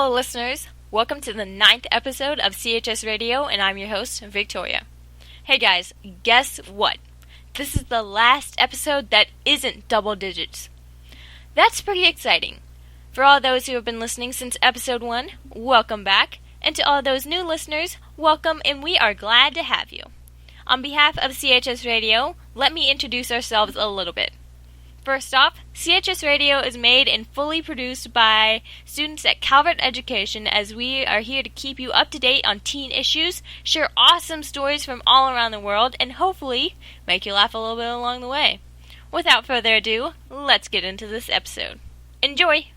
Hello, listeners. Welcome to the 9th episode of CHS Radio, and I'm your host, Victoria. Hey guys, guess what? This is the last episode that isn't double digits. That's pretty exciting. For all those who have been listening since episode 1, welcome back. And to all those new listeners, welcome, and we are glad to have you. On behalf of CHS Radio, let me introduce ourselves a little bit. First off, CHS Radio is made and fully produced by students at Calvert Education, as we are here to keep you up to date on teen issues, share awesome stories from all around the world, and hopefully make you laugh a little bit along the way. Without further ado, let's get into this episode. Enjoy!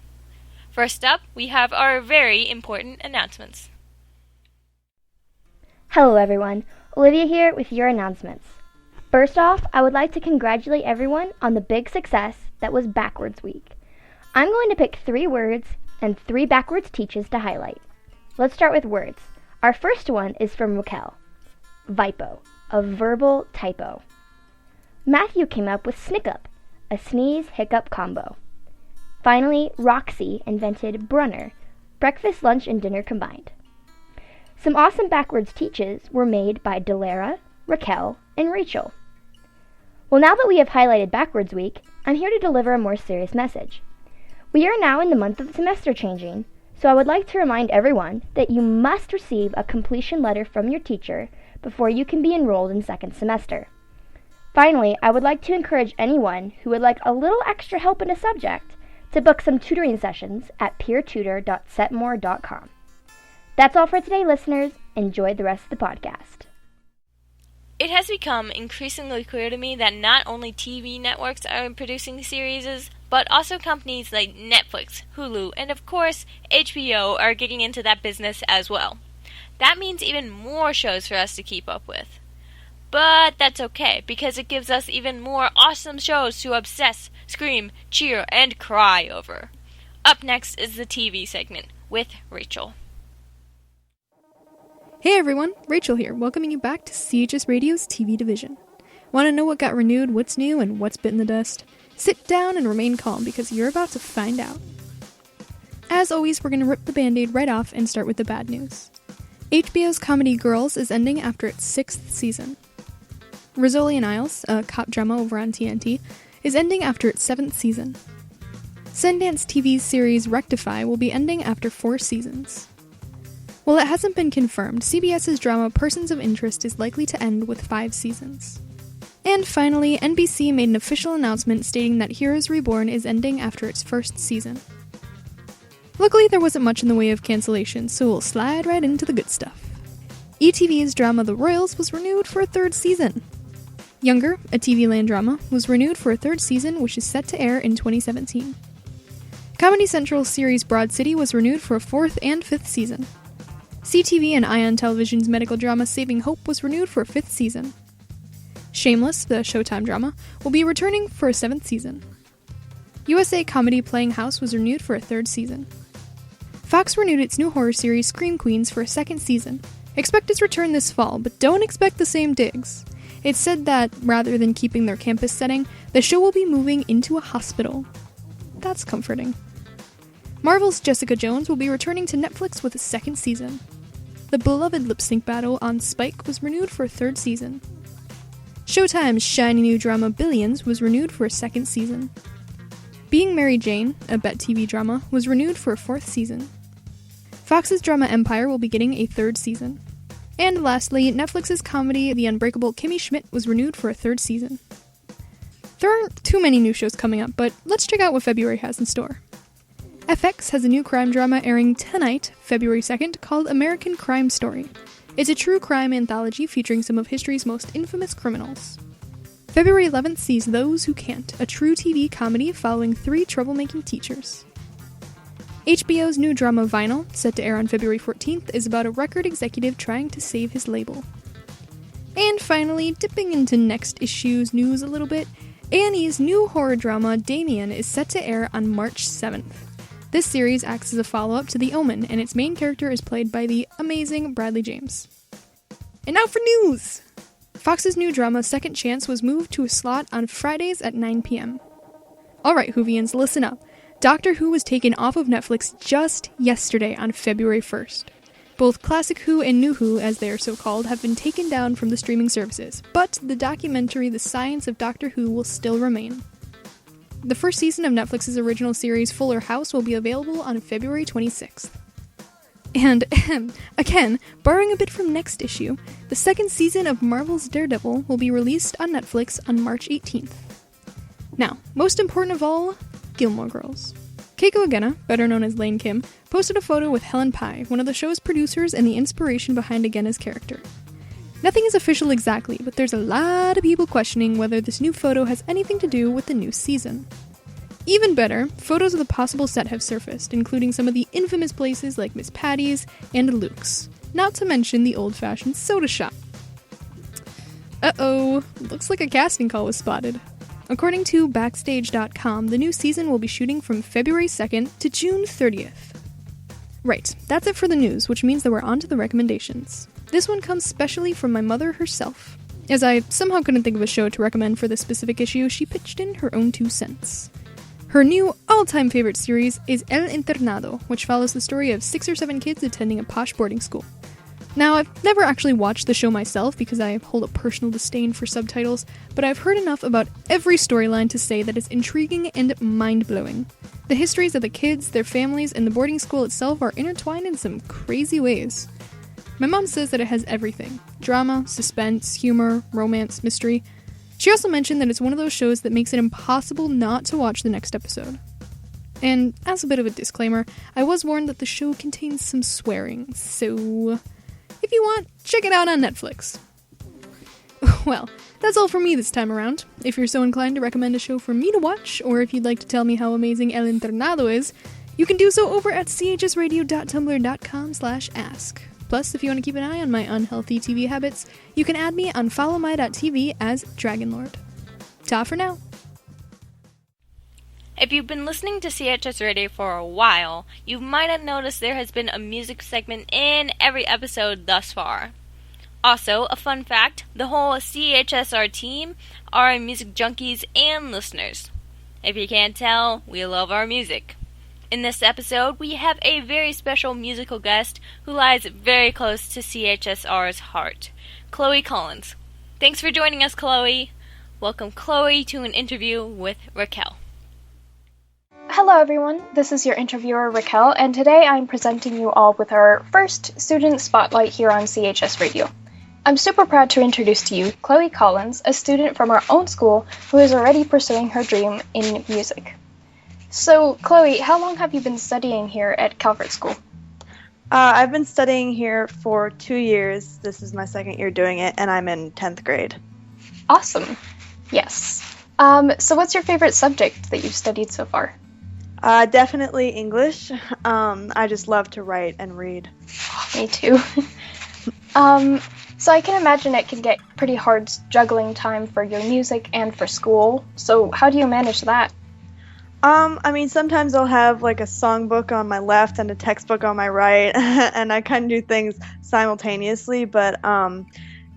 First up, we have our very important announcements. Hello everyone, Olivia here with your announcements. First off, I would like to congratulate everyone on the big success that was Backwards Week. I'm going to pick 3 words and 3 backwards teaches to highlight. Let's start with words. Our first one is from Raquel. VIPO, a verbal typo. Matthew came up with snickup, a sneeze-hiccup combo. Finally, Roxy invented brunner, breakfast, lunch, and dinner combined. Some awesome backwards teaches were made by Delara, Raquel, and Rachel. Well, now that we have highlighted Backwards Week, I'm here to deliver a more serious message. We are now in the month of semester changing, so I would like to remind everyone that you must receive a completion letter from your teacher before you can be enrolled in second semester. Finally, I would like to encourage anyone who would like a little extra help in a subject to book some tutoring sessions at peertutor.setmore.com. That's all for today, listeners. Enjoy the rest of the podcast. It has become increasingly clear to me that not only TV networks are producing series, but also companies like Netflix, Hulu, and of course, HBO are getting into that business as well. That means even more shows for us to keep up with. But that's okay, because it gives us even more awesome shows to obsess, scream, cheer, and cry over. Up next is the TV segment with Rachel. Hey everyone, Rachel here, welcoming you back to CHS Radio's TV division. Want to know what got renewed, what's new, and what's bitten the dust? Sit down and remain calm because you're about to find out. As always, we're going to rip the band-aid right off and start with the bad news. HBO's comedy Girls is ending after its 6th season. Rizzoli and Isles, a cop drama over on TNT, is ending after its 7th season. Sundance TV's series Rectify will be ending after 4 seasons. While it hasn't been confirmed, CBS's drama Persons of Interest is likely to end with 5 seasons. And finally, NBC made an official announcement stating that Heroes Reborn is ending after its 1st season. Luckily, there wasn't much in the way of cancellations, so we'll slide right into the good stuff. ETV's drama The Royals was renewed for a 3rd season. Younger, a TV Land drama, was renewed for a 3rd season, which is set to air in 2017. Comedy Central's series Broad City was renewed for a 4th and 5th season. CTV and Ion Television's medical drama Saving Hope was renewed for a 5th season. Shameless, the Showtime drama, will be returning for a 7th season. USA Comedy Playing House was renewed for a 3rd season. Fox renewed its new horror series Scream Queens for a 2nd season. Expect its return this fall, but don't expect the same digs. It's said that, rather than keeping their campus setting, the show will be moving into a hospital. That's comforting. Marvel's Jessica Jones will be returning to Netflix with a 2nd season. The beloved lip-sync battle on Spike was renewed for a 3rd season. Showtime's shiny new drama Billions was renewed for a 2nd season. Being Mary Jane, a Bet TV drama, was renewed for a 4th season. Fox's drama Empire will be getting a 3rd season. And lastly, Netflix's comedy The Unbreakable Kimmy Schmidt was renewed for a 3rd season. There aren't too many new shows coming up, but let's check out what February has in store. FX has a new crime drama airing tonight, February 2nd, called American Crime Story. It's a true crime anthology featuring some of history's most infamous criminals. February 11th sees Those Who Can't, a true TV comedy following 3 troublemaking teachers. HBO's new drama Vinyl, set to air on February 14th, is about a record executive trying to save his label. And finally, dipping into next issue's news a little bit, A&E's new horror drama Damien is set to air on March 7th. This series acts as a follow-up to The Omen, and its main character is played by the amazing Bradley James. And now for news! Fox's new drama Second Chance was moved to a slot on Fridays at 9 p.m. Alright, Whovians, listen up. Doctor Who was taken off of Netflix just yesterday on February 1st. Both Classic Who and New Who, as they are so called, have been taken down from the streaming services, but the documentary The Science of Doctor Who will still remain. The first season of Netflix's original series Fuller House will be available on February 26th. And, again, borrowing a bit from next issue, the second season of Marvel's Daredevil will be released on Netflix on March 18th. Now, most important of all, Gilmore Girls. Keiko Agena, better known as Lane Kim, posted a photo with Helen Pye, one of the show's producers and the inspiration behind Agena's character. Nothing is official exactly, but there's a lot of people questioning whether this new photo has anything to do with the new season. Even better, photos of the possible set have surfaced, including some of the infamous places like Miss Patty's and Luke's, not to mention the old-fashioned soda shop. Uh-oh, looks like a casting call was spotted. According to Backstage.com, the new season will be shooting from February 2nd to June 30th. Right, that's it for the news, which means that we're on to the recommendations. This one comes specially from my mother herself. As I somehow couldn't think of a show to recommend for this specific issue, she pitched in her own 2 cents. Her new all-time favorite series is El Internado, which follows the story of 6 or 7 kids attending a posh boarding school. Now, I've never actually watched the show myself because I hold a personal disdain for subtitles, but I've heard enough about every storyline to say that it's intriguing and mind-blowing. The histories of the kids, their families, and the boarding school itself are intertwined in some crazy ways. My mom says that it has everything: drama, suspense, humor, romance, mystery. She also mentioned that it's one of those shows that makes it impossible not to watch the next episode. And as a bit of a disclaimer, I was warned that the show contains some swearing, so if you want, check it out on Netflix. Well, that's all from me this time around. If you're so inclined to recommend a show for me to watch, or if you'd like to tell me how amazing El Internado is, you can do so over at chsradio.tumblr.com/ask. Plus, if you want to keep an eye on my unhealthy TV habits, you can add me on followmy.tv as Dragonlord. Ta for now. If you've been listening to CHS Radio for a while, you might have noticed there has been a music segment in every episode thus far. Also, a fun fact, the whole CHSR team are music junkies and listeners. If you can't tell, we love our music. In this episode, we have a very special musical guest who lies very close to CHSR's heart, Chloe Collins. Thanks for joining us, Chloe. Welcome Chloe to an interview with Raquel. Hello everyone, this is your interviewer Raquel, and today I'm presenting you all with our first student spotlight here on CHS Radio. I'm super proud to introduce to you Chloe Collins, a student from our own school who is already pursuing her dream in music. So, Chloe, how long have you been studying here at Calvert School? I've been studying here for 2 years. This is my second year doing it, and I'm in 10th grade. Awesome. Yes. So what's your favorite subject that you've studied so far? Definitely English. I just love to write and read. Me too. So I can imagine it can get pretty hard juggling time for your music and for school. So how do you manage that? Sometimes I'll have like a songbook on my left and a textbook on my right, and I kind of do things simultaneously, but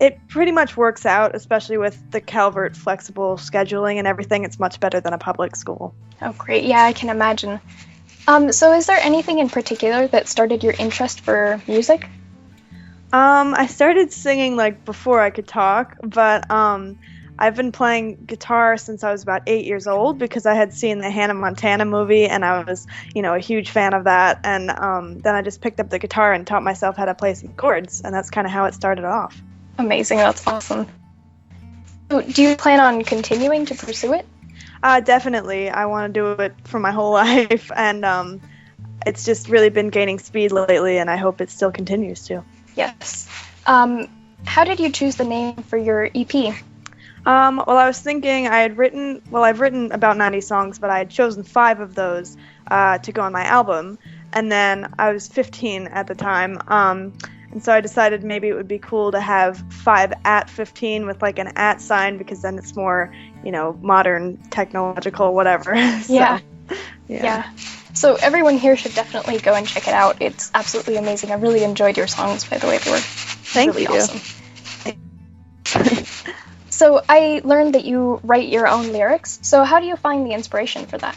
it pretty much works out, especially with the Calvert flexible scheduling and everything. It's much better than a public school. Oh, great. Yeah, I can imagine. So is there anything in particular that started your interest for music? I started singing like before I could talk, but I've been playing guitar since I was about 8 years old because I had seen the Hannah Montana movie and I was, a huge fan of that. And then I just picked up the guitar and taught myself how to play some chords, and that's kind of how it started off. Amazing, that's awesome. So, do you plan on continuing to pursue it? Definitely. I want to do it for my whole life, and it's just really been gaining speed lately, and I hope it still continues to. Yes. How did you choose the name for your EP? Well, I was thinking I've written about 90 songs, but I had chosen 5 of those to go on my album, and then I was 15 at the time, and so I decided maybe it would be cool to have 5 at 15 with like an at sign, because then it's more, modern, technological, whatever. Yeah. So everyone here should definitely go and check it out. It's absolutely amazing. I really enjoyed your songs, by the way. They were really awesome. So I learned that you write your own lyrics. So how do you find the inspiration for that?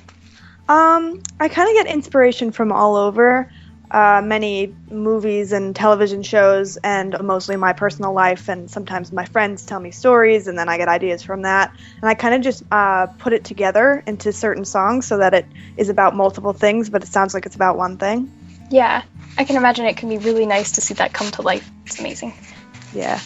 I kind of get inspiration from all over, many movies and television shows, and mostly my personal life, and sometimes my friends tell me stories, and then I get ideas from that, and I kind of just put it together into certain songs so that it is about multiple things, but it sounds like it's about one thing. Yeah, I can imagine it can be really nice to see that come to life. It's amazing. Yeah.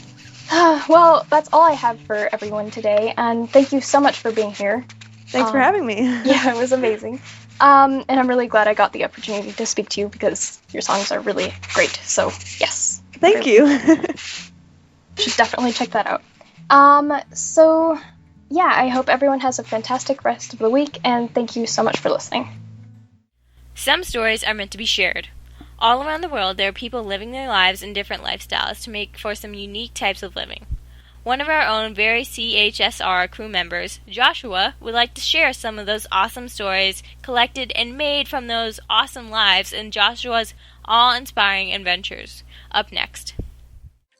Well, that's all I have for everyone today, and thank you so much for being here. Thanks for having me. Yeah, it was amazing. And I'm really glad I got the opportunity to speak to you because your songs are really great. So, yes. Thank you. Should definitely check that out. So, yeah, I hope everyone has a fantastic rest of the week, and thank you so much for listening. Some stories are meant to be shared. All around the world, there are people living their lives in different lifestyles to make for some unique types of living. One of our own very CHSR crew members, Joshua, would like to share some of those awesome stories collected and made from those awesome lives in Joshua's awe-inspiring adventures. Up next.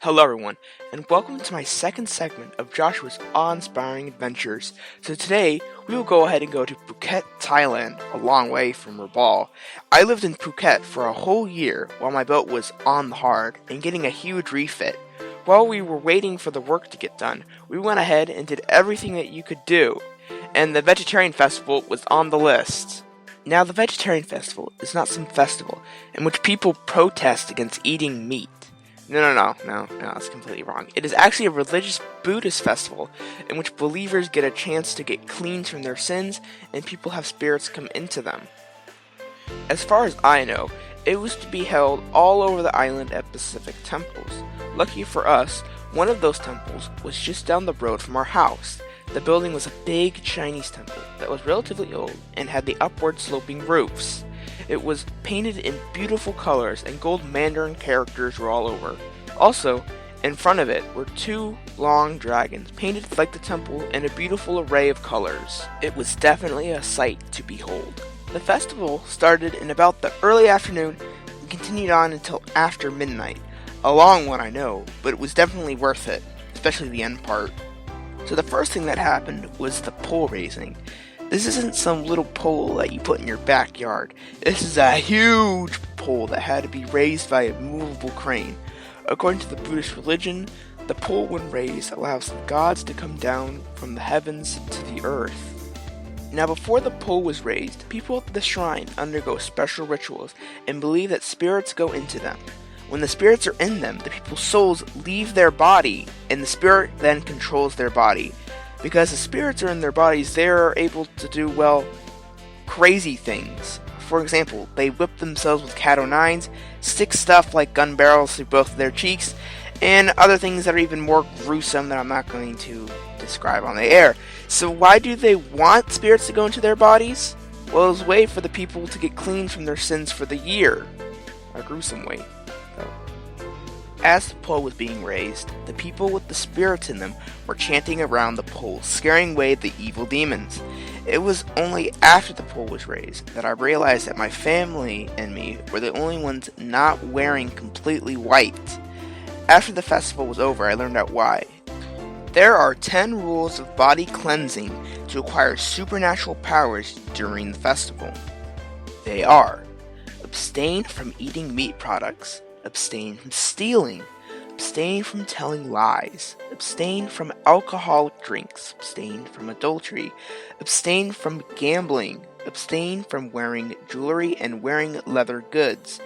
Hello everyone, and welcome to my second segment of Joshua's awe-inspiring adventures. So today, we will go ahead and go to Phuket, Thailand, a long way from Rabaul. I lived in Phuket for a whole year while my boat was on the hard and getting a huge refit. While we were waiting for the work to get done, we went ahead and did everything that you could do, and the Vegetarian Festival was on the list. Now, the Vegetarian Festival is not some festival in which people protest against eating meat. No, that's completely wrong. It is actually a religious Buddhist festival in which believers get a chance to get cleansed from their sins and people have spirits come into them. As far as I know, it was to be held all over the island at specific temples. Lucky for us, one of those temples was just down the road from our house. The building was a big Chinese temple that was relatively old and had the upward sloping roofs. It was painted in beautiful colors and gold Mandarin characters were all over. Also, in front of it were two long dragons painted like the temple in a beautiful array of colors. It was definitely a sight to behold. The festival started in about the early afternoon and continued on until after midnight. A long one, I know, but it was definitely worth it, especially the end part. So the first thing that happened was the pole raising. This isn't some little pole that you put in your backyard. This is a huge pole that had to be raised by a movable crane. According to the Buddhist religion, the pole when raised allows the gods to come down from the heavens to the earth. Now, before the pole was raised, people at the shrine undergo special rituals and believe that spirits go into them. When the spirits are in them, the people's souls leave their body, and the spirit then controls their body. Because the spirits are in their bodies, they are able to do, well, crazy things. For example, they whip themselves with cat-o'-nines, stick stuff like gun barrels through both of their cheeks, and other things that are even more gruesome that I'm not going to describe on the air. So why do they want spirits to go into their bodies? Well, it was a way for the people to get clean from their sins for the year. A gruesome way, though. As the pole was being raised, the people with the spirits in them were chanting around the pole, scaring away the evil demons. It was only after the pole was raised that I realized that my family and me were the only ones not wearing completely white. After the festival was over, I learned out why. There are 10 rules of body cleansing to acquire supernatural powers during the festival. They are: abstain from eating meat products, abstain from stealing, abstain from telling lies, abstain from alcoholic drinks, abstain from adultery, abstain from gambling, abstain from wearing jewelry and wearing leather goods,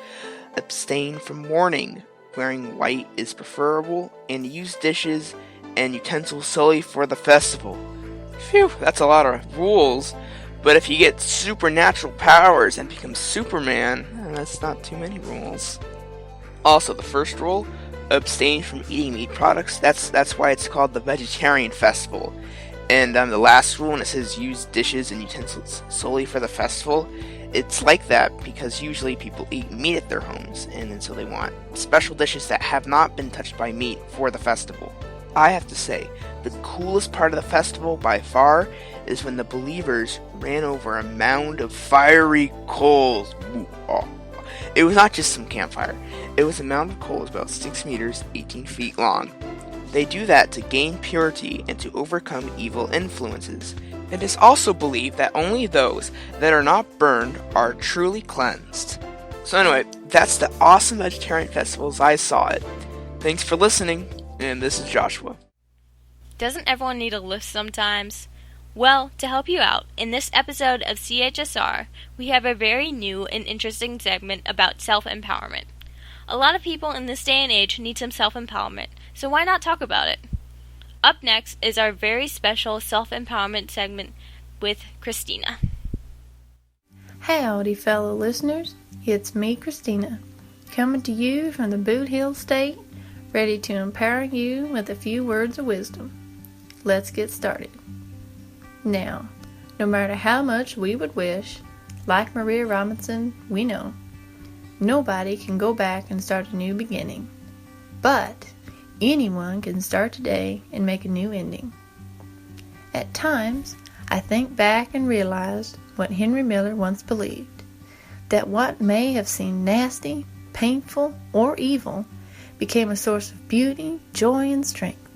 abstain from mourning, wearing white is preferable, and use dishes and utensils solely for the festival. Phew, that's a lot of rules. But if you get supernatural powers and become Superman, that's not too many rules. Also, the first rule, abstain from eating meat products. That's why it's called the Vegetarian Festival. And the last rule, when it says use dishes and utensils solely for the festival, it's like that because usually people eat meat at their homes, and so they want special dishes that have not been touched by meat for the festival. I have to say, the coolest part of the festival by far is when the believers ran over a mound of fiery coals. Ooh, oh. It was not just some campfire. It was a mound of coals about 6 meters, 18 feet long. They do that to gain purity and to overcome evil influences. It is also believed that only those that are not burned are truly cleansed. So anyway, that's the awesome vegetarian festival as I saw it. Thanks for listening, and this is Joshua. Doesn't everyone need a lift sometimes? Well, to help you out, in this episode of CHSR, we have a very new and interesting segment about self-empowerment. A lot of people in this day and age need some self-empowerment, so why not talk about it? Up next is our very special self-empowerment segment with Christina. Howdy, fellow listeners. It's me, Christina, coming to you from the Boot Hill State, ready to empower you with a few words of wisdom. Let's get started. Now, no matter how much we would wish, like Maria Robinson, we know, nobody can go back and start a new beginning. But anyone can start today and make a new ending. At times, I think back and realize what Henry Miller once believed, that what may have seemed nasty, painful, or evil became a source of beauty, joy, and strength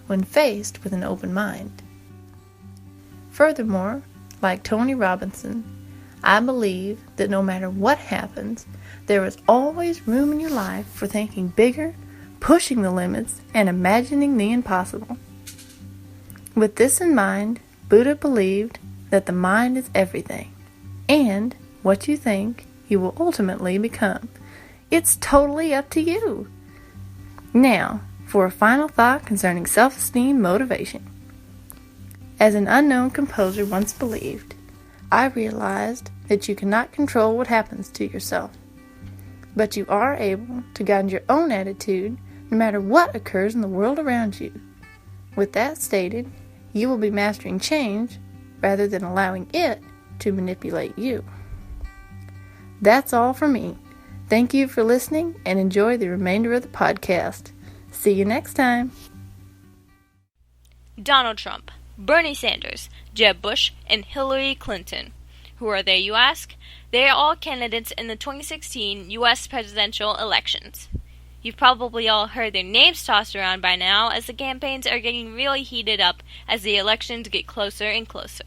when faced with an open mind. Furthermore, like Tony Robinson, I believe that no matter what happens, there is always room in your life for thinking bigger, pushing the limits, and imagining the impossible. With this in mind, Buddha believed that the mind is everything, and what you think, you will ultimately become. It's totally up to you. Now, for a final thought concerning self-esteem motivation. As an unknown composer once believed, I realized that you cannot control what happens to yourself, but you are able to guide your own attitude no matter what occurs in the world around you. With that stated, you will be mastering change rather than allowing it to manipulate you. That's all for me. Thank you for listening and enjoy the remainder of the podcast. See you next time. Donald Trump, Bernie Sanders, Jeb Bush, and Hillary Clinton. Who are they, you ask? They are all candidates in the 2016 U.S. presidential elections. You've probably all heard their names tossed around by now, as the campaigns are getting really heated up as the elections get closer and closer.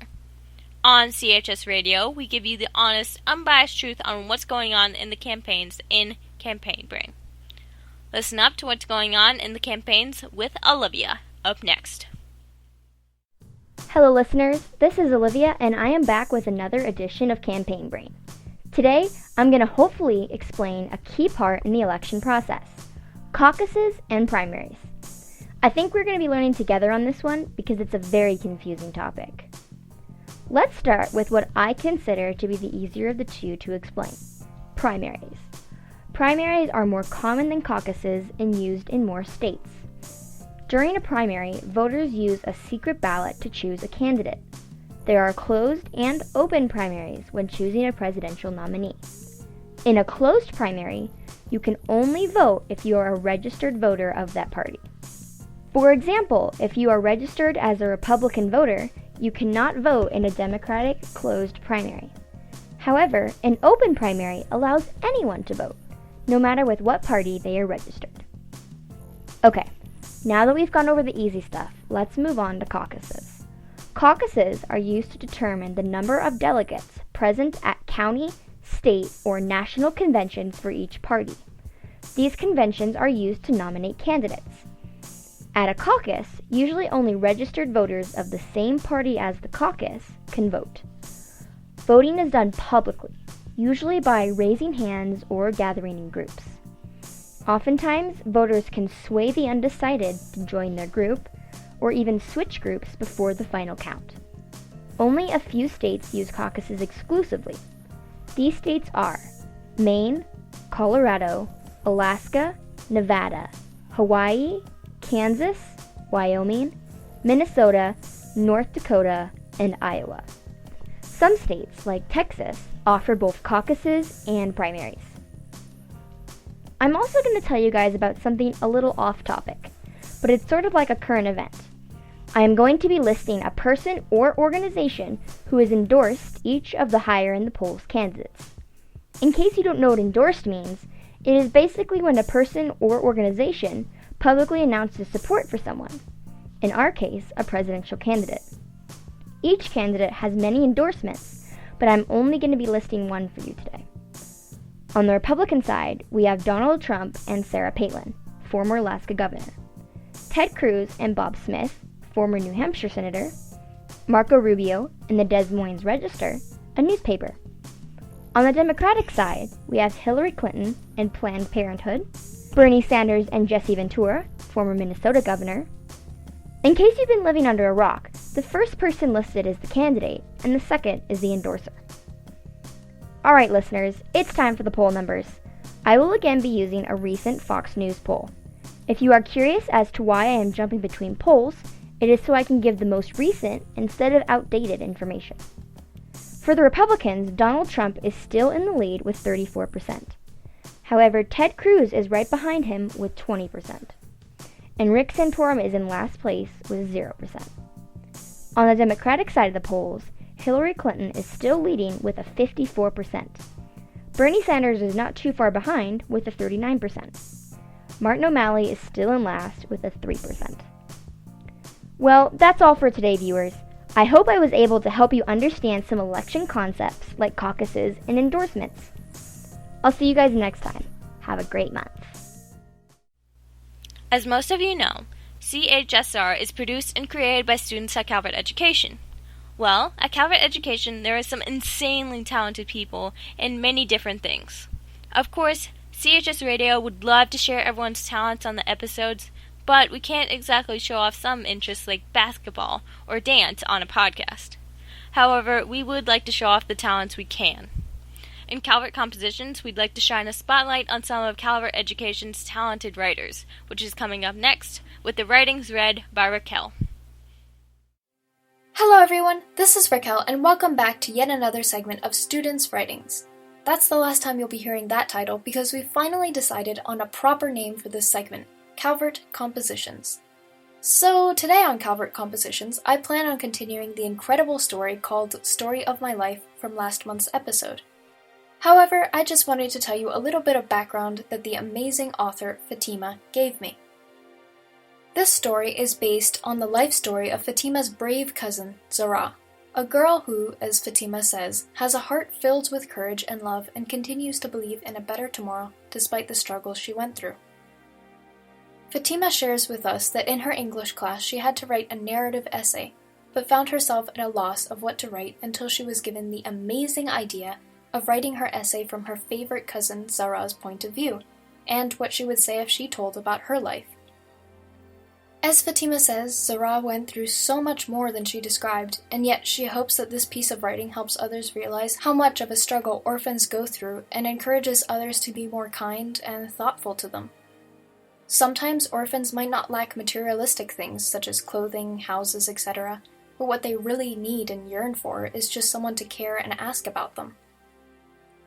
On CHS Radio, we give you the honest, unbiased truth on what's going on in the campaigns in Campaign Brain. Listen up to what's going on in the campaigns with Olivia, up next. Hello listeners, this is Olivia and I am back with another edition of Campaign Brain. Today, I'm going to hopefully explain a key part in the election process, caucuses and primaries. I think we're going to be learning together on this one because it's a very confusing topic. Let's start with what I consider to be the easier of the two to explain, primaries. Primaries are more common than caucuses and used in more states. During a primary, voters use a secret ballot to choose a candidate. There are closed and open primaries when choosing a presidential nominee. In a closed primary, you can only vote if you are a registered voter of that party. For example, if you are registered as a Republican voter, you cannot vote in a Democratic closed primary. However, an open primary allows anyone to vote, no matter with what party they are registered. Okay, now that we've gone over the easy stuff, let's move on to caucuses. Caucuses are used to determine the number of delegates present at county, state, or national conventions for each party. These conventions are used to nominate candidates. At a caucus, usually only registered voters of the same party as the caucus can vote. Voting is done publicly, usually by raising hands or gathering in groups. Oftentimes, voters can sway the undecided to join their group, or even switch groups before the final count. Only a few states use caucuses exclusively. These states are Maine, Colorado, Alaska, Nevada, Hawaii, Kansas, Wyoming, Minnesota, North Dakota, and Iowa. Some states, like Texas, offer both caucuses and primaries. I'm also going to tell you guys about something a little off topic, but it's sort of like a current event. I am going to be listing a person or organization who has endorsed each of the higher in the polls candidates. In case you don't know what endorsed means, it is basically when a person or organization publicly announces support for someone, in our case, a presidential candidate. Each candidate has many endorsements, but I'm only going to be listing one for you today. On the Republican side, we have Donald Trump and Sarah Palin, former Alaska governor, Ted Cruz and Bob Smith, former New Hampshire senator, Marco Rubio and the Des Moines Register, a newspaper. On the Democratic side, we have Hillary Clinton and Planned Parenthood, Bernie Sanders and Jesse Ventura, former Minnesota governor. In case you've been living under a rock, the first person listed is the candidate, and the second is the endorser. Alright listeners, it's time for the poll numbers. I will again be using a recent Fox News poll. If you are curious as to why I am jumping between polls, it is so I can give the most recent instead of outdated information. For the Republicans, Donald Trump is still in the lead with 34%. However, Ted Cruz is right behind him with 20%. And Rick Santorum is in last place with 0%. On the Democratic side of the polls, Hillary Clinton is still leading with a 54%. Bernie Sanders is not too far behind with a 39%. Martin O'Malley is still in last with a 3%. Well, that's all for today, viewers. I hope I was able to help you understand some election concepts like caucuses and endorsements. I'll see you guys next time. Have a great month. As most of you know, CHSR is produced and created by students at Calvert Education. Well, at Calvert Education, there are some insanely talented people in many different things. Of course, CHS Radio would love to share everyone's talents on the episodes, but we can't exactly show off some interests like basketball or dance on a podcast. However, we would like to show off the talents we can. In Calvert Compositions, we'd like to shine a spotlight on some of Calvert Education's talented writers, which is coming up next with the writings read by Raquel. Hello everyone, this is Raquel and welcome back to yet another segment of Students' Writings. That's the last time you'll be hearing that title because we finally decided on a proper name for this segment, Calvert Compositions. So today on Calvert Compositions, I plan on continuing the incredible story called Story of My Life from last month's episode. However, I just wanted to tell you a little bit of background that the amazing author Fatima gave me. This story is based on the life story of Fatima's brave cousin, Zara, a girl who, as Fatima says, has a heart filled with courage and love and continues to believe in a better tomorrow despite the struggles she went through. Fatima shares with us that in her English class she had to write a narrative essay, but found herself at a loss of what to write until she was given the amazing idea of writing her essay from her favorite cousin Zara's point of view, and what she would say if she told about her life. As Fatima says, Zara went through so much more than she described, and yet she hopes that this piece of writing helps others realize how much of a struggle orphans go through and encourages others to be more kind and thoughtful to them. Sometimes orphans might not lack materialistic things such as clothing, houses, etc., but what they really need and yearn for is just someone to care and ask about them.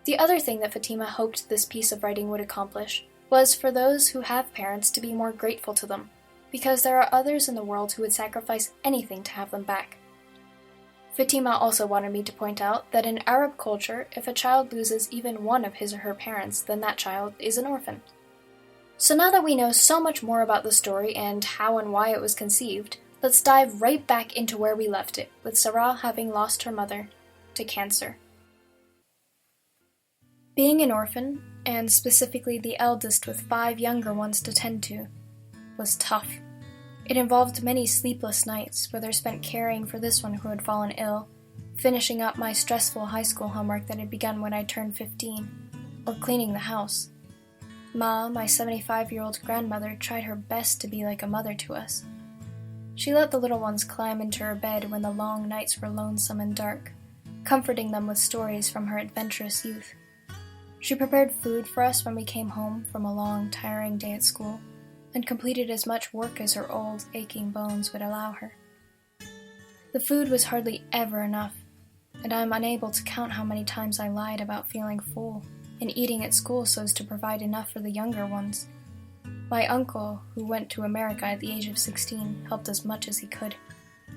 The other thing that Fatima hoped this piece of writing would accomplish was for those who have parents to be more grateful to them, because there are others in the world who would sacrifice anything to have them back. Fatima also wanted me to point out that in Arab culture, if a child loses even one of his or her parents, then that child is an orphan. So now that we know so much more about the story and how and why it was conceived, let's dive right back into where we left it, with Sarah having lost her mother to cancer. Being an orphan, and specifically the eldest with 5 younger ones to tend to, was tough. It involved many sleepless nights, whether spent caring for this one who had fallen ill, finishing up my stressful high school homework that had begun when I turned 15, or cleaning the house. Ma, my 75-year-old grandmother, tried her best to be like a mother to us. She let the little ones climb into her bed when the long nights were lonesome and dark, comforting them with stories from her adventurous youth. She prepared food for us when we came home from a long, tiring day at school, and completed as much work as her old, aching bones would allow her. The food was hardly ever enough, and I am unable to count how many times I lied about feeling full and eating at school so as to provide enough for the younger ones. My uncle, who went to America at the age of 16, helped as much as he could,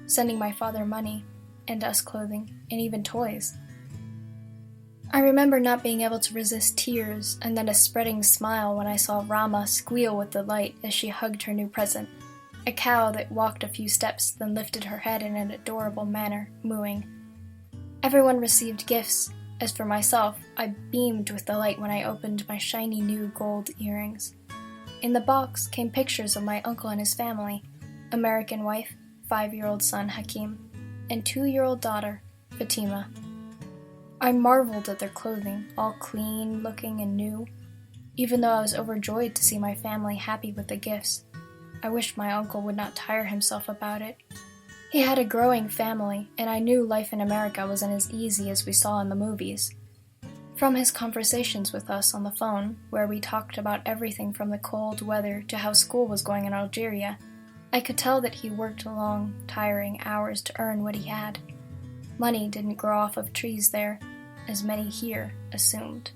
sending my father money, and us clothing, and even toys. I remember not being able to resist tears and then a spreading smile when I saw Rama squeal with delight as she hugged her new present, a cow that walked a few steps, then lifted her head in an adorable manner, mooing. Everyone received gifts. As for myself, I beamed with delight when I opened my shiny new gold earrings. In the box came pictures of my uncle and his family, American wife, 5-year-old son Hakim, and 2-year-old daughter, Fatima. I marveled at their clothing, all clean looking and new. Even though I was overjoyed to see my family happy with the gifts, I wished my uncle would not tire himself about it. He had a growing family, and I knew life in America wasn't as easy as we saw in the movies. From his conversations with us on the phone, where we talked about everything from the cold weather to how school was going in Algeria, I could tell that he worked long, tiring hours to earn what he had. Money didn't grow off of trees there, as many here assumed.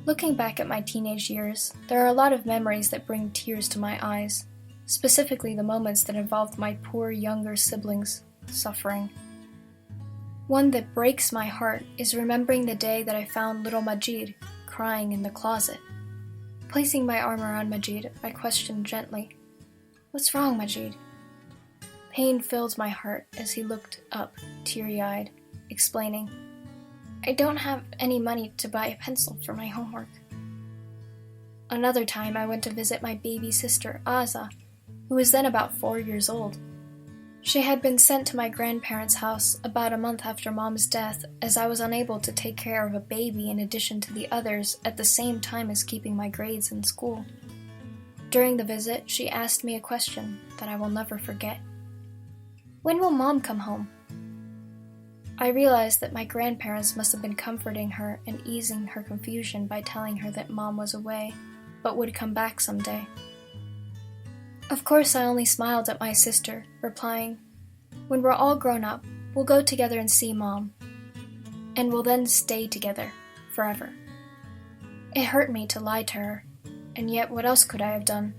Looking back at my teenage years, there are a lot of memories that bring tears to my eyes, specifically the moments that involved my poor younger siblings suffering. One that breaks my heart is remembering the day that I found little Majid crying in the closet. Placing my arm around Majid, I questioned gently, "What's wrong, Majid?" Pain filled my heart as he looked up, teary-eyed, explaining, "I don't have any money to buy a pencil for my homework." Another time I went to visit my baby sister, Aza, who was then about 4 years old. She had been sent to my grandparents' house about a month after Mom's death, as I was unable to take care of a baby in addition to the others at the same time as keeping my grades in school. During the visit, she asked me a question that I will never forget. "When will Mom come home?" I realized that my grandparents must have been comforting her and easing her confusion by telling her that Mom was away, but would come back someday. Of course, I only smiled at my sister, replying, "When we're all grown up, we'll go together and see Mom, and we'll then stay together, forever." It hurt me to lie to her, and yet what else could I have done?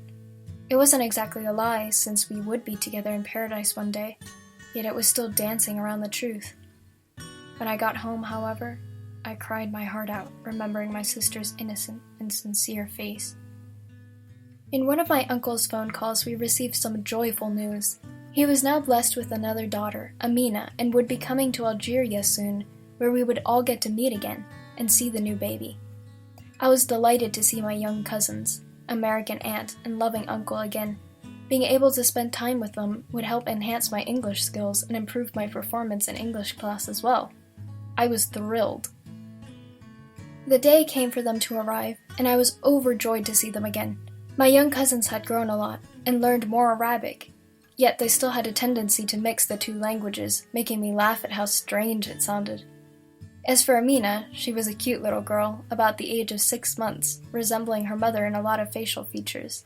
It wasn't exactly a lie, since we would be together in paradise one day, yet it was still dancing around the truth. When I got home, however, I cried my heart out, remembering my sister's innocent and sincere face. In one of my uncle's phone calls, we received some joyful news. He was now blessed with another daughter, Amina, and would be coming to Algeria soon, where we would all get to meet again and see the new baby. I was delighted to see my young cousins, American aunt, and loving uncle again. Being able to spend time with them would help enhance my English skills and improve my performance in English class as well. I was thrilled. The day came for them to arrive, and I was overjoyed to see them again. My young cousins had grown a lot and learned more Arabic, yet they still had a tendency to mix the two languages, making me laugh at how strange it sounded. As for Amina, she was a cute little girl, about the age of 6 months, resembling her mother in a lot of facial features.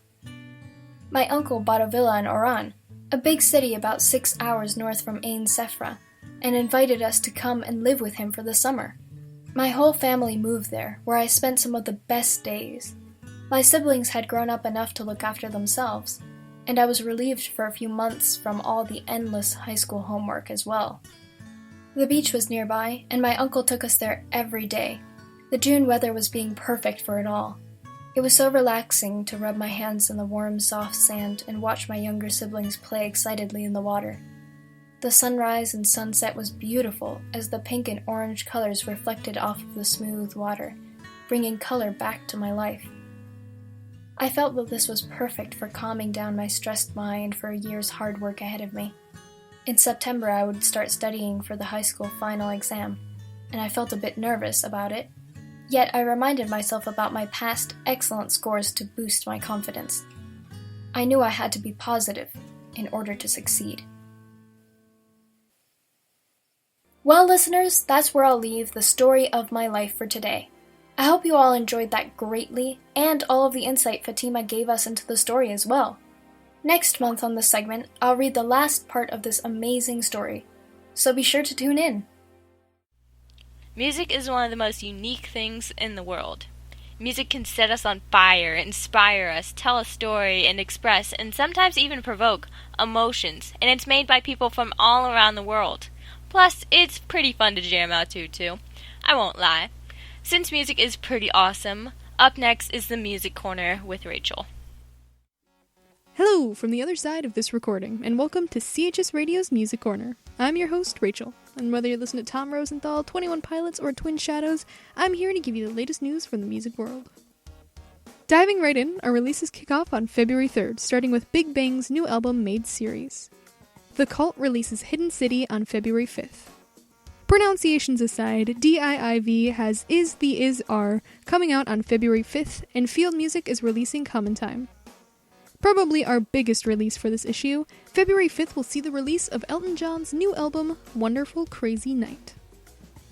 My uncle bought a villa in Oran, a big city about 6 hours north from Ain Sefra, and invited us to come and live with him for the summer. My whole family moved there, where I spent some of the best days. My siblings had grown up enough to look after themselves, and I was relieved for a few months from all the endless high school homework as well. The beach was nearby, and my uncle took us there every day. The June weather was being perfect for it all. It was so relaxing to rub my hands in the warm, soft sand and watch my younger siblings play excitedly in the water. The sunrise and sunset was beautiful as the pink and orange colors reflected off of the smooth water, bringing color back to my life. I felt that this was perfect for calming down my stressed mind for a year's hard work ahead of me. In September, I would start studying for the high school final exam, and I felt a bit nervous about it. Yet I reminded myself about my past excellent scores to boost my confidence. I knew I had to be positive in order to succeed. Well, listeners, that's where I'll leave the story of my life for today. I hope you all enjoyed that greatly, and all of the insight Fatima gave us into the story as well. Next month on this segment, I'll read the last part of this amazing story, so be sure to tune in. Music is one of the most unique things in the world. Music can set us on fire, inspire us, tell a story, and express, and sometimes even provoke, emotions, and it's made by people from all around the world. Plus, it's pretty fun to jam out to, too. I won't lie. Since music is pretty awesome, up next is the Music Corner with Rachel. Hello from the other side of this recording, and welcome to CHS Radio's Music Corner. I'm your host, Rachel, and whether you listen to Tom Rosenthal, 21 Pilots, or Twin Shadows, I'm here to give you the latest news from the music world. Diving right in, our releases kick off on February 3rd, starting with Big Bang's new album, Made Series. The Cult releases Hidden City on February 5th. Pronunciations aside, DIIV has Is the Is Are coming out on February 5th, and Field Music is releasing Common Time. Probably our biggest release for this issue, February 5th will see the release of Elton John's new album, Wonderful Crazy Night.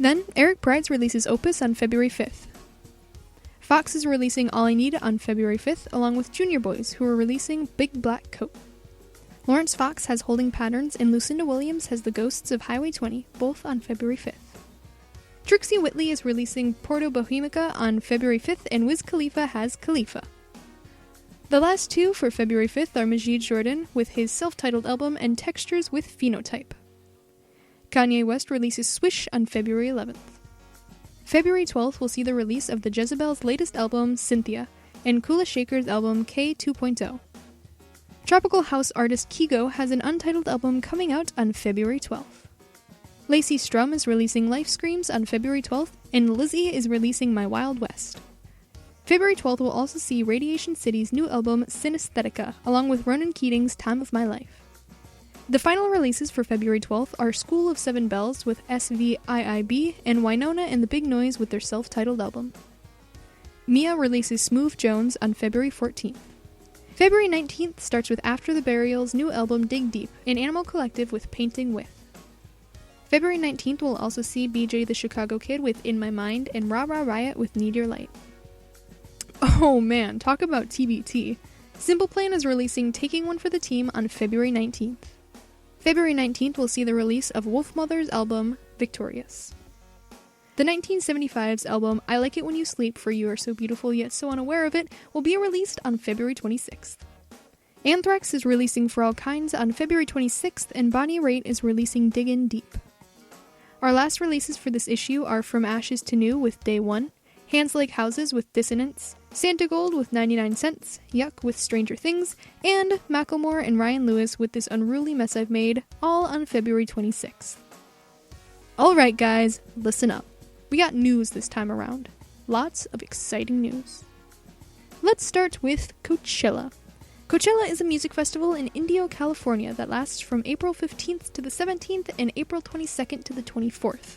Then, Eric Prydz releases Opus on February 5th. Fox is releasing All I Need on February 5th, along with Junior Boys, who are releasing Big Black Coat. Lawrence Fox has Holding Patterns, and Lucinda Williams has The Ghosts of Highway 20, both on February 5th. Trixie Whitley is releasing Porto Bohemica on February 5th, and Wiz Khalifa has Khalifa. The last two for February 5th are Majid Jordan with his self-titled album and Textures with Phenotype. Kanye West releases Swish on February 11th. February 12th will see the release of the Jezebel's latest album, Cynthia, and Kula Shaker's album K 2.0. Tropical house artist Kigo has an untitled album coming out on February 12th. Lacey Strum is releasing Life Screams on February 12th, and Lizzie is releasing My Wild West. February 12th will also see Radiation City's new album, Synesthetica, along with Ronan Keating's Time of My Life. The final releases for February 12th are School of Seven Bells with SVIIB, and Winona and the Big Noise with their self-titled album. Mia releases Smooth Jones on February 14th. February 19th starts with After the Burial's new album, Dig Deep, and Animal Collective with Painting With. February 19th will also see BJ the Chicago Kid with In My Mind, and Rah Rah Riot with Need Your Light. Oh man, talk about TBT. Simple Plan is releasing Taking One for the Team on February 19th. February 19th will see the release of Wolfmother's album, Victorious. The 1975's album, I Like It When You Sleep, For You Are So Beautiful Yet So Unaware of It, will be released on February 26th. Anthrax is releasing For All Kinds on February 26th, and Bonnie Raitt is releasing Diggin' Deep. Our last releases for this issue are From Ashes to New with Day One, Hands Like Houses with Dissonance, Santa Gold with 99 Cents, Yuck with Stranger Things, and Macklemore and Ryan Lewis with This Unruly Mess I've Made, all on February 26th. Alright guys, listen up. We got news this time around. Lots of exciting news. Let's start with Coachella. Coachella is a music festival in Indio, California that lasts from April 15th to the 17th and April 22nd to the 24th.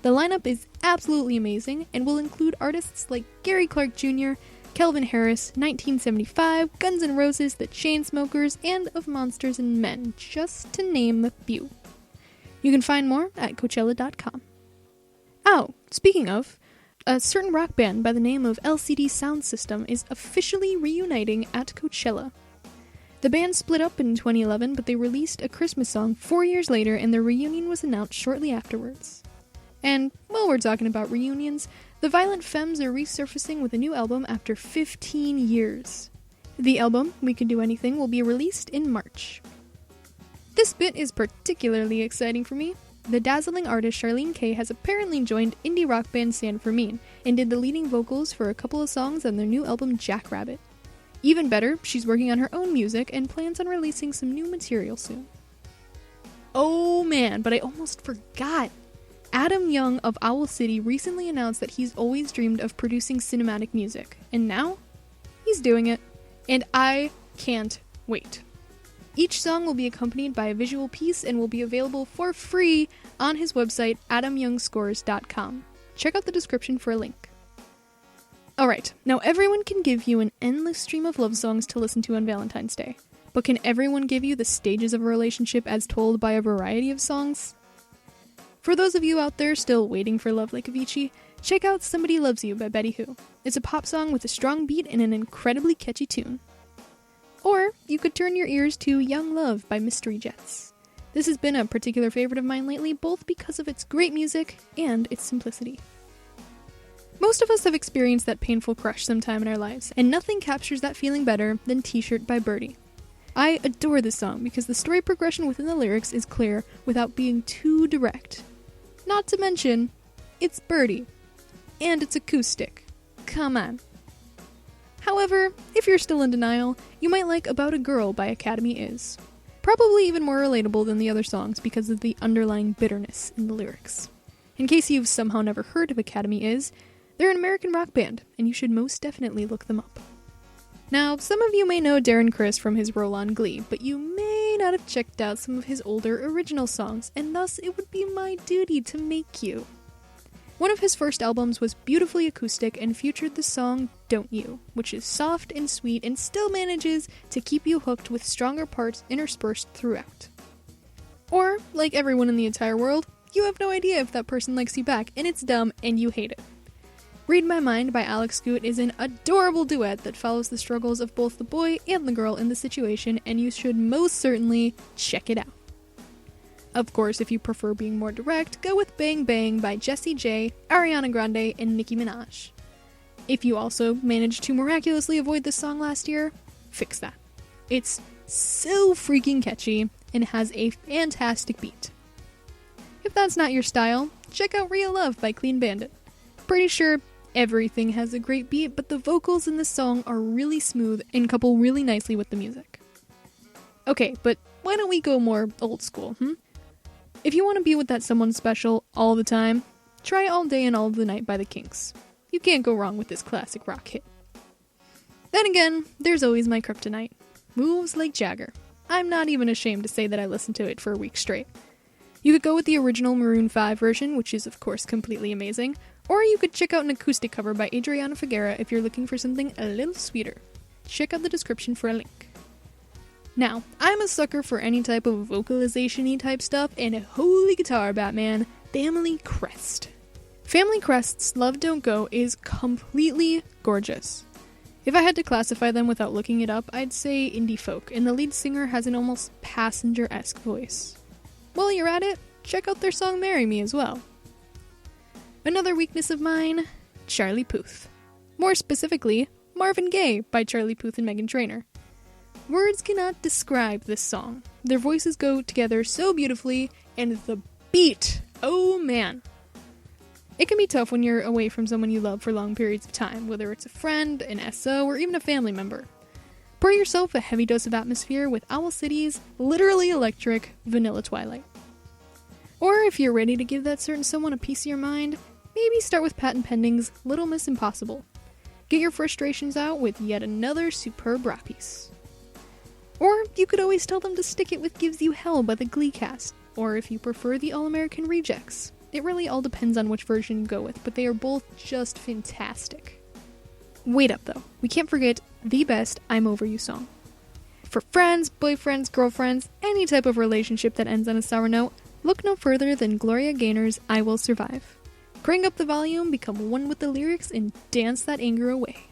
The lineup is absolutely amazing and will include artists like Gary Clark Jr., Kelvin Harris, 1975, Guns N' Roses, The Chainsmokers, and Of Monsters and Men, just to name a few. You can find more at Coachella.com. Oh, speaking of, a certain rock band by the name of LCD Sound System is officially reuniting at Coachella. The band split up in 2011, but they released a Christmas song 4 years later, and their reunion was announced shortly afterwards. And while we're talking about reunions, the Violent Femmes are resurfacing with a new album after 15 years. The album, We Can Do Anything, will be released in March. This bit is particularly exciting for me. The dazzling artist Charlene Kay has apparently joined indie rock band San Fermin and did the leading vocals for a couple of songs on their new album Jackrabbit. Even better, she's working on her own music and plans on releasing some new material soon. Oh man, but I almost forgot! Adam Young of Owl City recently announced that he's always dreamed of producing cinematic music, and now he's doing it, and I can't wait. Each song will be accompanied by a visual piece and will be available for free on his website, adamyoungscores.com. Check out the description for a link. Alright, now everyone can give you an endless stream of love songs to listen to on Valentine's Day, but can everyone give you the stages of a relationship as told by a variety of songs? For those of you out there still waiting for Love Like Avicii, check out Somebody Loves You by Betty Who. It's a pop song with a strong beat and an incredibly catchy tune. Or you could turn your ears to Young Love by Mystery Jets. This has been a particular favorite of mine lately, both because of its great music and its simplicity. Most of us have experienced that painful crush sometime in our lives, and nothing captures that feeling better than T-Shirt by Birdie. I adore this song because the story progression within the lyrics is clear without being too direct. Not to mention, it's Birdie. And it's acoustic. Come on. However, if you're still in denial, you might like About a Girl by Academy Is. Probably even more relatable than the other songs because of the underlying bitterness in the lyrics. In case you've somehow never heard of Academy Is, they're an American rock band, and you should most definitely look them up. Now, some of you may know Darren Criss from his role on Glee, but you may not have checked out some of his older original songs, and thus it would be my duty to make you. One of his first albums was beautifully acoustic and featured the song Don't You, which is soft and sweet and still manages to keep you hooked with stronger parts interspersed throughout. Or, like everyone in the entire world, you have no idea if that person likes you back, and it's dumb and you hate it. Read My Mind by Alex Scoot is an adorable duet that follows the struggles of both the boy and the girl in the situation, and you should most certainly check it out. Of course, if you prefer being more direct, go with Bang Bang by Jessie J, Ariana Grande, and Nicki Minaj. If you also managed to miraculously avoid this song last year, fix that. It's so freaking catchy and has a fantastic beat. If that's not your style, check out Real Love by Clean Bandit. Pretty sure everything has a great beat, but the vocals in this song are really smooth and couple really nicely with the music. Okay, but why don't we go more old school, If you want to be with that someone special all the time, try All Day and All of the Night by the Kinks. You can't go wrong with this classic rock hit. Then again, there's always my kryptonite. Moves like Jagger. I'm not even ashamed to say that I listened to it for a week straight. You could go with the original Maroon 5 version, which is of course completely amazing, or you could check out an acoustic cover by Adriana Figuera if you're looking for something a little sweeter. Check out the description for a link. Now, I'm a sucker for any type of vocalization-y type stuff, and holy guitar, Batman, Family Crest. Family Crest's Love Don't Go is completely gorgeous. If I had to classify them without looking it up, I'd say indie folk, and the lead singer has an almost Passenger-esque voice. While you're at it, check out their song Marry Me as well. Another weakness of mine, Charlie Puth. More specifically, Marvin Gaye by Charlie Puth and Meghan Trainor. Words cannot describe this song. Their voices go together so beautifully, and the beat, oh man. It can be tough when you're away from someone you love for long periods of time, whether it's a friend, an SO, or even a family member. Pour yourself a heavy dose of atmosphere with Owl City's literally electric Vanilla Twilight. Or if you're ready to give that certain someone a piece of your mind, maybe start with Patent Pending's Little Miss Impossible. Get your frustrations out with yet another superb rock piece. Or you could always tell them to stick it with Gives You Hell by the Glee cast, or if you prefer the All-American Rejects. It really all depends on which version you go with, but they are both just fantastic. Wait up though, we can't forget the best I'm Over You song. For friends, boyfriends, girlfriends, any type of relationship that ends on a sour note, look no further than Gloria Gaynor's I Will Survive. Crank up the volume, become one with the lyrics, and dance that anger away.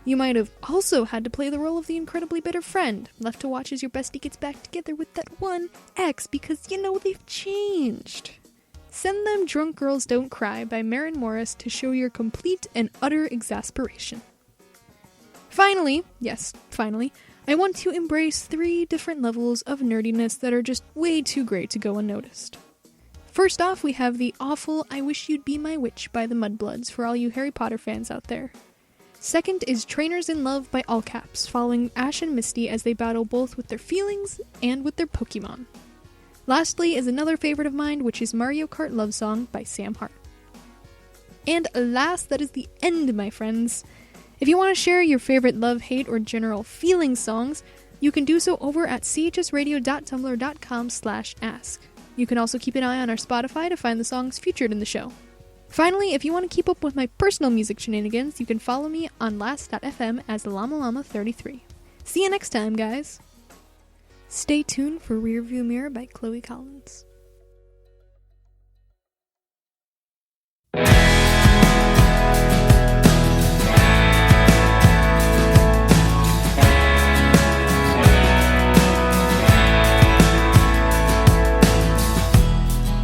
You might have also had to play the role of the incredibly bitter friend, left to watch as your bestie gets back together with that one ex because you know they've changed. Send them Drunk Girls Don't Cry by Maren Morris to show your complete and utter exasperation. Finally, yes, finally, I want to embrace 3 different levels of nerdiness that are just way too great to go unnoticed. First off, we have the awful I Wish You'd Be My Witch by the Mudbloods for all you Harry Potter fans out there. Second is Trainers in Love by All Caps, following Ash and Misty as they battle both with their feelings and with their Pokemon. Lastly is another favorite of mine, which is Mario Kart Love Song by Sam Hart. And alas, that is the end, my friends. If you want to share your favorite love, hate, or general feeling songs, you can do so over at chsradio.tumblr.com/ask. You can also keep an eye on our Spotify to find the songs featured in the show. Finally, if you want to keep up with my personal music shenanigans, you can follow me on last.fm as LlamaLlama33. See you next time, guys! Stay tuned for Rearview Mirror by Chloe Collins.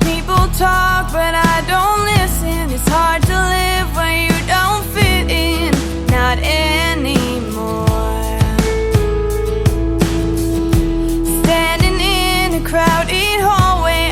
People talk, but I don't listen. It's hard to live when you don't fit in, not anymore. Standing in a crowded hallway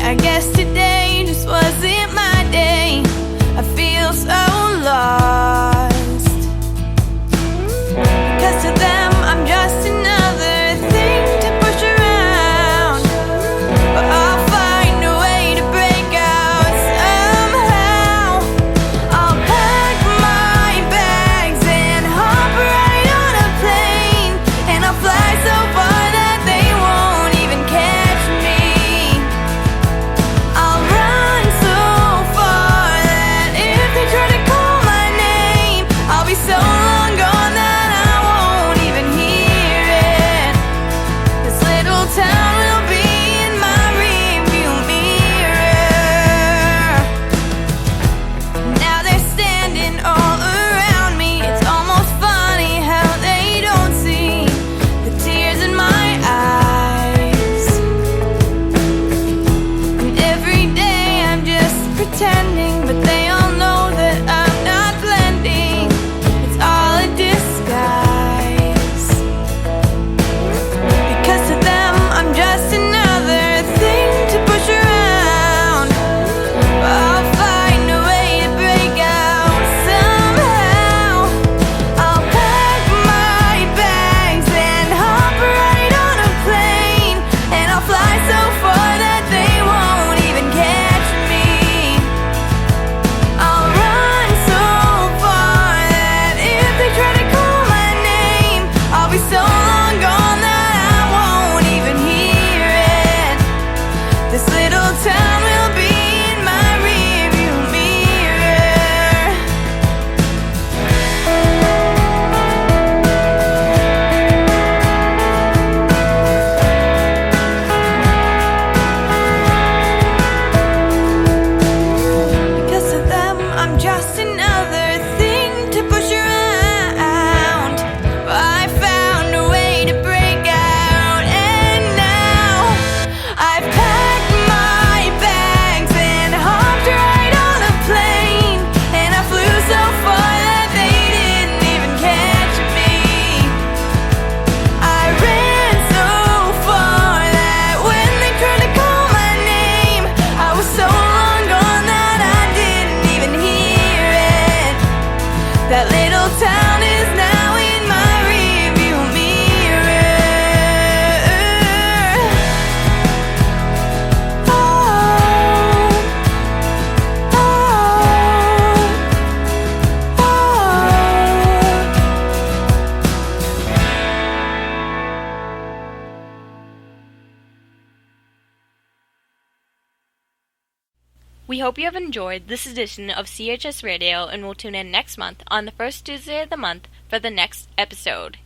We hope you have enjoyed this edition of CHS Radio and will tune in next month on the first Tuesday of the month for the next episode.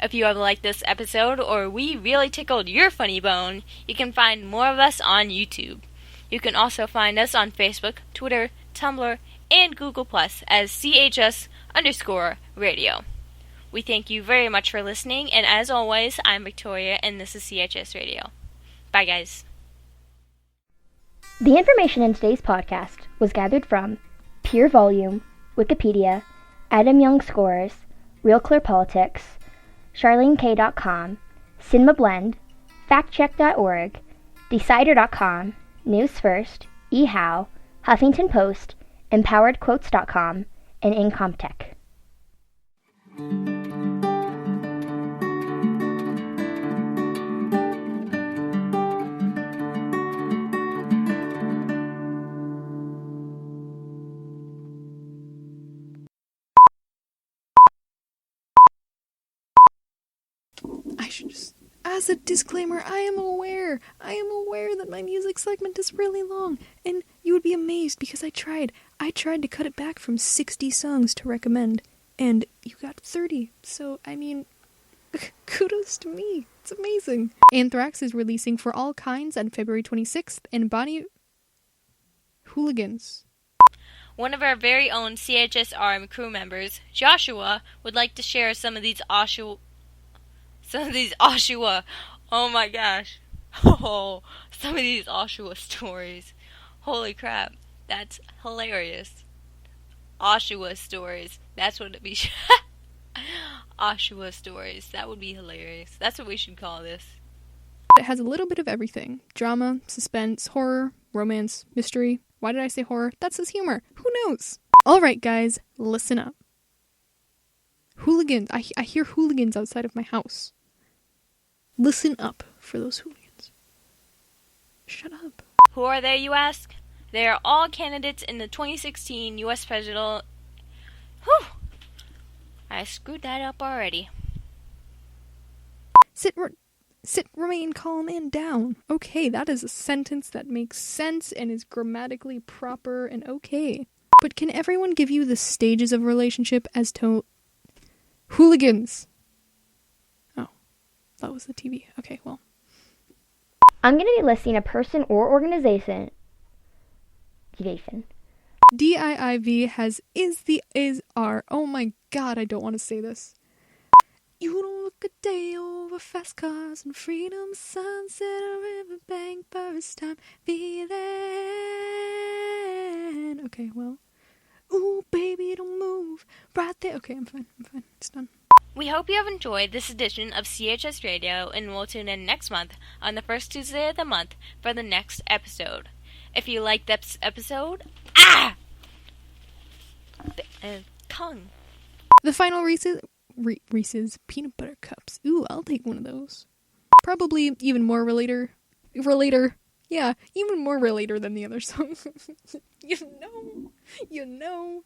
If you have liked this episode or we really tickled your funny bone, you can find more of us on YouTube. You can also find us on Facebook, Twitter, Tumblr, and Google Plus as CHS_radio. We thank you very much for listening, and as always, I'm Victoria, and this is CHS Radio. Bye, guys. The information in today's podcast was gathered from Pure Volume, Wikipedia, Adam Young Scores, Real Clear Politics, CharleneK.com, Cinema Blend, FactCheck.org, Decider.com, News First, eHow, Huffington Post, EmpoweredQuotes.com, and Incomtech. I should just, as a disclaimer, I am aware that my music segment is really long, and you would be amazed because I tried to cut it back from 60 songs to recommend, and you got 30, so, I mean, kudos to me, it's amazing. Anthrax is releasing For All Kinds on February 26th, and Bonnie Hooligans. One of our very own CHSRM crew members, Joshua, would like to share some of these Oshawa, oh my gosh, some of these Oshawa stories. Holy crap, that's hilarious. Oshawa stories, that's what it'd be. Oshawa stories, that would be hilarious. That's what we should call this. It has a little bit of everything. Drama, suspense, horror, romance, mystery. Why did I say horror? That's his humor. Who knows? Alright guys, listen up. Hooligans. I hear hooligans outside of my house. Listen up for those hooligans. Shut up. Who are they, you ask? They are all candidates in the 2016 U.S. presidential... Whew! I screwed that up already. Sit, remain, calm, and down. Okay, that is a sentence that makes sense and is grammatically proper and okay. But can everyone give you the stages of a relationship as to... Hooligans! Oh, that was the TV. Okay, well. I'm going to be listing a person or organization. DIIV has is are. Oh my god, I don't want to say this. You don't look a day over fast cars and freedom, sunset, a riverbank, first time feeling. Okay, well. Ooh, baby, don't move. Right there. Okay, I'm fine. It's done. We hope you have enjoyed this edition of CHS Radio, and we'll tune in next month on the first Tuesday of the month for the next episode. If you liked this episode, tongue. The final Reese's peanut butter cups. Ooh, I'll take one of those. Probably even more relater. Yeah, even more relater than the other song. You know.